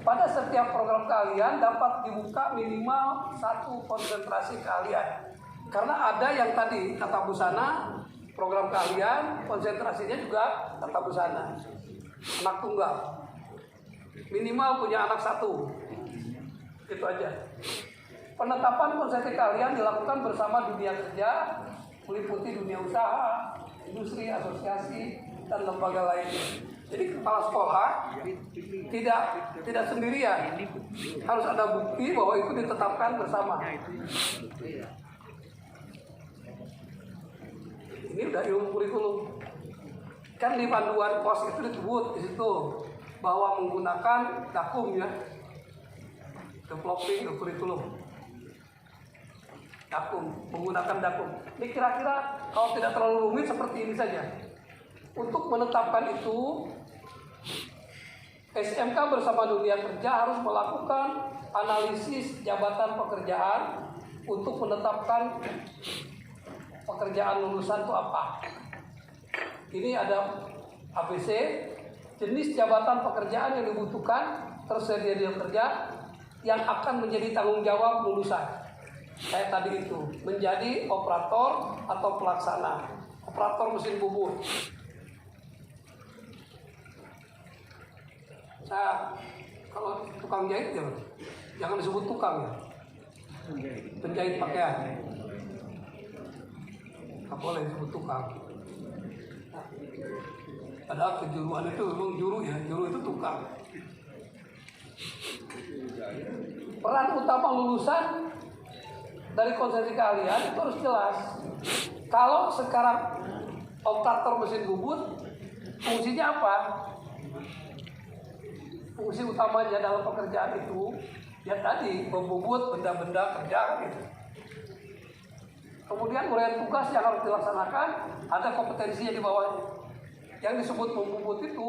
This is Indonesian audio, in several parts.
pada setiap program keahlian dapat dibuka minimal satu konsentrasi keahlian. Karena ada yang tadi tata busana, program keahlian, konsentrasinya juga tata busana. Anak tunggal, minimal punya anak satu, itu aja. Penetapan konsentrasi keahlian dilakukan bersama dunia kerja, meliputi dunia usaha, industri, asosiasi, dan lembaga lainnya. Jadi kepala sekolah tidak sendirian, harus ada bukti bahwa itu ditetapkan bersama. Ini udah ilmu kurikulum. Kan di panduan POS itu disebut di situ bahwa menggunakan dakum ya, developing kurikulum. Dakum, menggunakan dakum. Ini kira-kira kalau tidak terlalu rumit seperti ini saja. Untuk menetapkan itu, SMK bersama dunia kerja harus melakukan analisis jabatan pekerjaan untuk menetapkan pekerjaan lulusan itu apa. Ini ada ABC, jenis jabatan pekerjaan yang dibutuhkan, tersedia di kerja yang akan menjadi tanggung jawab lulusan. Kayak tadi itu, menjadi operator atau pelaksana, operator mesin bubut. Nah, kalau tukang jahit jangan disebut tukang ya, penjahit pakaian. Nggak boleh disebut tukang. Padahal kejuruan itu memang juru ya, juru itu tukang. Peran utama lulusan dari konsentrasi keahlian itu harus jelas. Kalau sekarang operator mesin bubut, fungsinya apa? Fungsi utamanya dalam pekerjaan itu ya tadi membubut benda-benda kerja gitu. Kemudian uraian tugas yang harus dilaksanakan, ada kompetensinya di bawahnya. Yang disebut membubut itu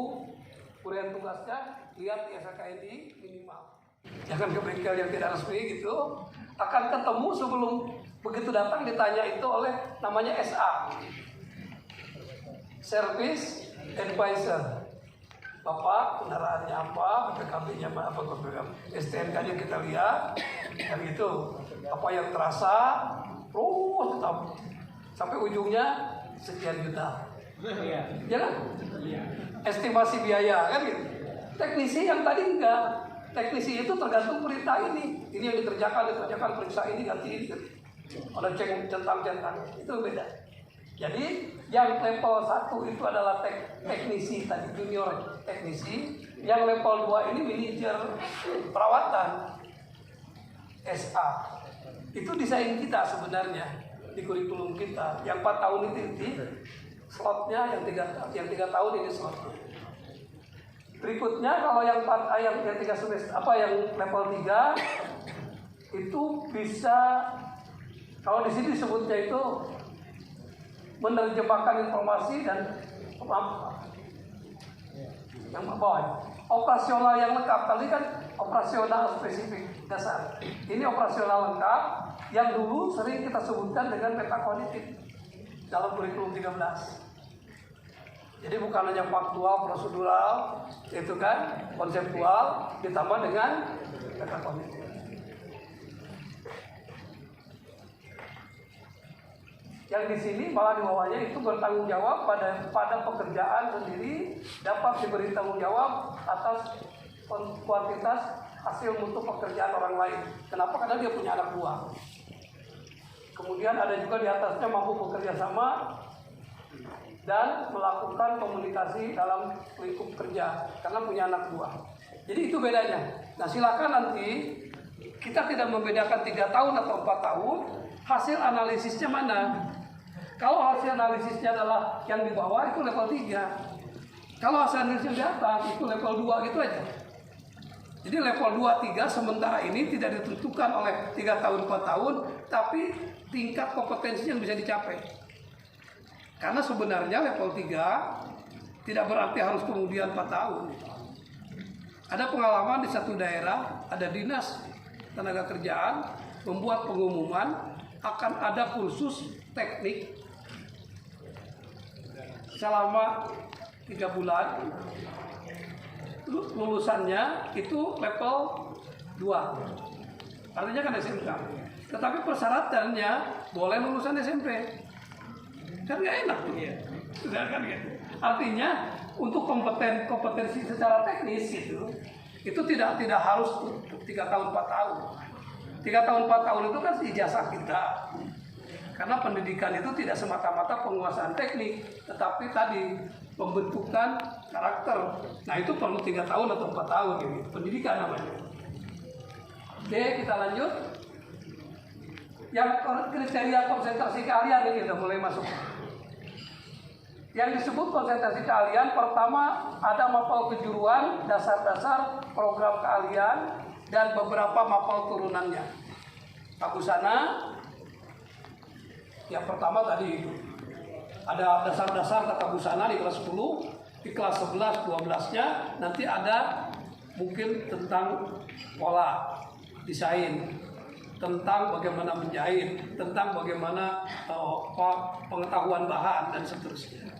uraian tugasnya lihat di SKKNI minimal. Jangan ke bengkel yang tidak resmi gitu. Akan ketemu sebelum begitu datang ditanya itu oleh namanya SA, Service Advisor. Bapak kendaraannya apa, BPKB-nya apa, STNK-nya kita lihat, dan itu apa yang terasa, terus tetap sampai ujungnya sekian juta, ya kan? Estimasi biaya kan gitu. Teknisi yang tadi enggak, teknisi itu tergantung perintah ini yang dikerjakan periksa ini ganti ini, ada centang itu beda. Jadi yang level 1 itu adalah teknisi tadi, junior teknisi. Yang level 2 ini manajer perawatan, SA. Itu desain kita sebenarnya di kurikulum kita. Yang 4 tahun itu inti, slotnya yang 3 tahun ini slotnya. Berikutnya kalau yang 3 semester yang level 3 itu bisa, kalau di sini disebutnya itu menerjemahkan informasi dan yang bawah operasional yang lengkap. Tadi kan operasional spesifik dasar, ini operasional lengkap yang dulu sering kita sebutkan dengan peta kognitif dalam kurikulum 13. Jadi bukan hanya faktual, prosedural, itu kan konseptual ditambah dengan peta kognitif. Yang di sini malah di bawahnya itu bertanggung jawab pada pekerjaan sendiri, dapat diberi tanggung jawab atas kuantitas hasil mutu pekerjaan orang lain. Kenapa? Karena dia punya anak buah. Kemudian ada juga di atasnya mampu bekerja sama dan melakukan komunikasi dalam lingkup kerja karena punya anak buah. Jadi itu bedanya. Nah silakan nanti kita tidak membedakan 3 tahun atau 4 tahun. Hasil analisisnya mana? Kalau hasil analisisnya adalah yang di bawah itu level 3. Kalau hasil analisisnya di atas itu level 2 gitu aja. Jadi level 2, 3 sementara ini tidak ditentukan oleh 3 tahun, 4 tahun, tapi tingkat kompetensi yang bisa dicapai. Karena sebenarnya level 3 tidak berarti harus kemudian 4 tahun. Ada pengalaman di satu daerah, ada dinas tenaga kerjaan membuat pengumuman akan ada kursus teknik selama 3 bulan lulusannya itu level 2. Artinya kan SMK. Tetapi persyaratannya boleh lulusan SMP. Kan nggak enak tuh. Sudah kan gitu. Artinya untuk kompetensi secara teknis itu tidak harus 3 tahun 4 tahun. 3 tahun 4 tahun itu kan ijazah kita. Karena pendidikan itu tidak semata-mata penguasaan teknik, tetapi tadi pembentukan karakter. Nah itu perlu 3 tahun atau 4 tahun ini pendidikan namanya. Oke, kita lanjut. Yang kriteria konsentrasi keahlian ini sudah mulai masuk. Yang disebut konsentrasi keahlian, pertama ada mapel kejuruan, dasar-dasar program keahlian, dan beberapa mapel turunannya. Pak Busana, yang pertama tadi ada dasar-dasar tata busana di kelas 10, di kelas 11, 12-nya nanti ada mungkin tentang pola desain, tentang bagaimana menjahit, tentang bagaimana pengetahuan bahan dan seterusnya.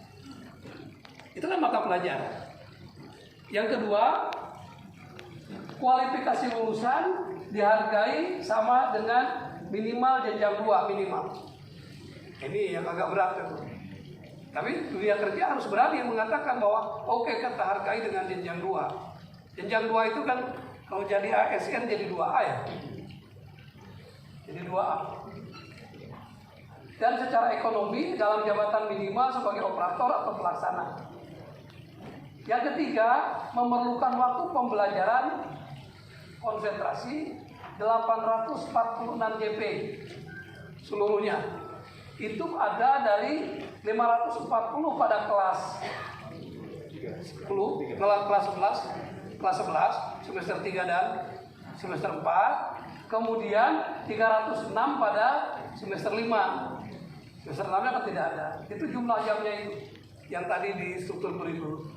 Itu kan mata pelajaran. Yang kedua, kualifikasi lulusan dihargai sama dengan minimal jenjang 2 minimal. Ini yang agak berat itu. Tapi dunia kerja harus berani mengatakan bahwa oke, kita hargai dengan jenjang 2. Jenjang 2 itu kan kalau jadi ASN jadi 2A ya. Jadi 2A. Dan secara ekonomi dalam jabatan minimal sebagai operator atau pelaksana. Yang ketiga, memerlukan waktu pembelajaran konsentrasi 846 JP seluruhnya. Itu ada dari 540 pada kelas 10, kelas 11, semester 3 dan semester 4. Kemudian 306 pada semester 5. Semester 6 kan tidak ada. Itu jumlah jamnya itu yang tadi di struktur kurikulum.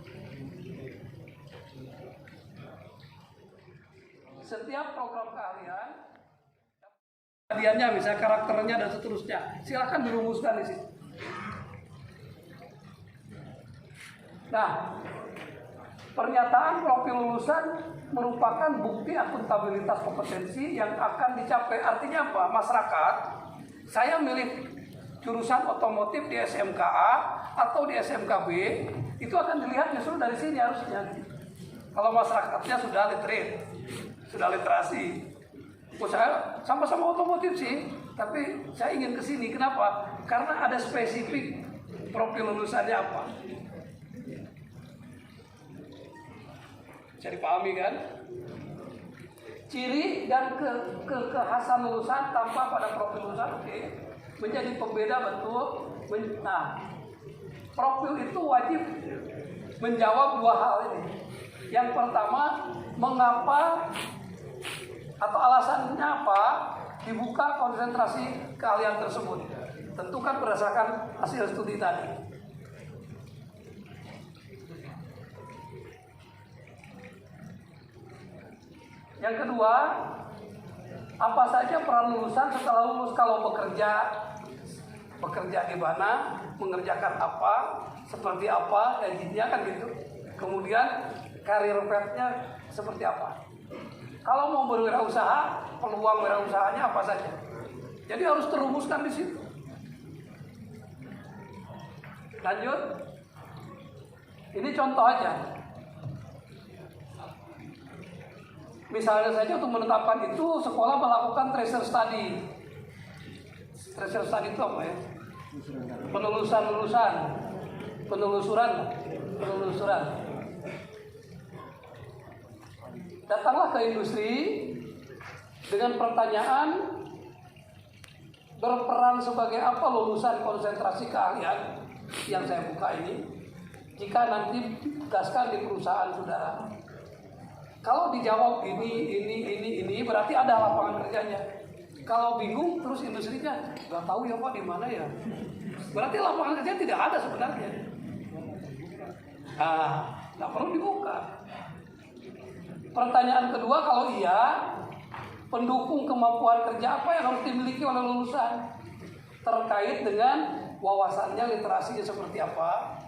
Setiap program keahlian, keahliannya misalnya karakternya dan seterusnya, silakan dirumuskan di situ. Nah, pernyataan profil lulusan merupakan bukti akuntabilitas kompetensi yang akan dicapai. Artinya apa? Masyarakat, saya milih jurusan otomotif di SMKA atau di SMKB, itu akan dilihat justru dari sini harusnya. Kalau masyarakatnya sudah literate, sudah literasi. Saya sama-sama otomotif sih, tapi saya ingin ke sini. Kenapa? Karena ada spesifik profil lulusannya apa. Bisa dipahami kan? Ciri dan kekhasan lulusan tanpa pada profil lulusan, oke. Menjadi pembeda betul. Nah, profil itu wajib menjawab 2 hal ini. Yang pertama, mengapa atau alasannya apa dibuka konsentrasi keahlian tersebut. Tentu kan berdasarkan hasil studi tadi. Yang kedua, apa saja peran lulusan setelah lulus kalau bekerja di mana, mengerjakan apa, seperti apa, gajinya kan gitu. Kemudian karir path-nya seperti apa. Kalau mau berwirausaha, peluang wirausahanya apa saja. Jadi harus terumuskan di situ. Lanjut. Ini contoh aja. Misalnya saja untuk menetapkan itu, sekolah melakukan tracer study. Tracer study itu apa ya? Penelusuran. Datanglah ke industri dengan pertanyaan, berperan sebagai apa lulusan konsentrasi keahlian yang saya buka ini jika nanti ditugaskan di perusahaan saudara. Kalau dijawab ini berarti ada lapangan kerjanya. Kalau bingung terus industrinya nggak tahu ya Pak di mana ya. Berarti lapangan kerja tidak ada sebenarnya. Nggak perlu dibuka. Pertanyaan kedua, kalau iya, pendukung kemampuan kerja apa yang harus dimiliki oleh lulusan terkait dengan wawasannya, literasinya seperti apa,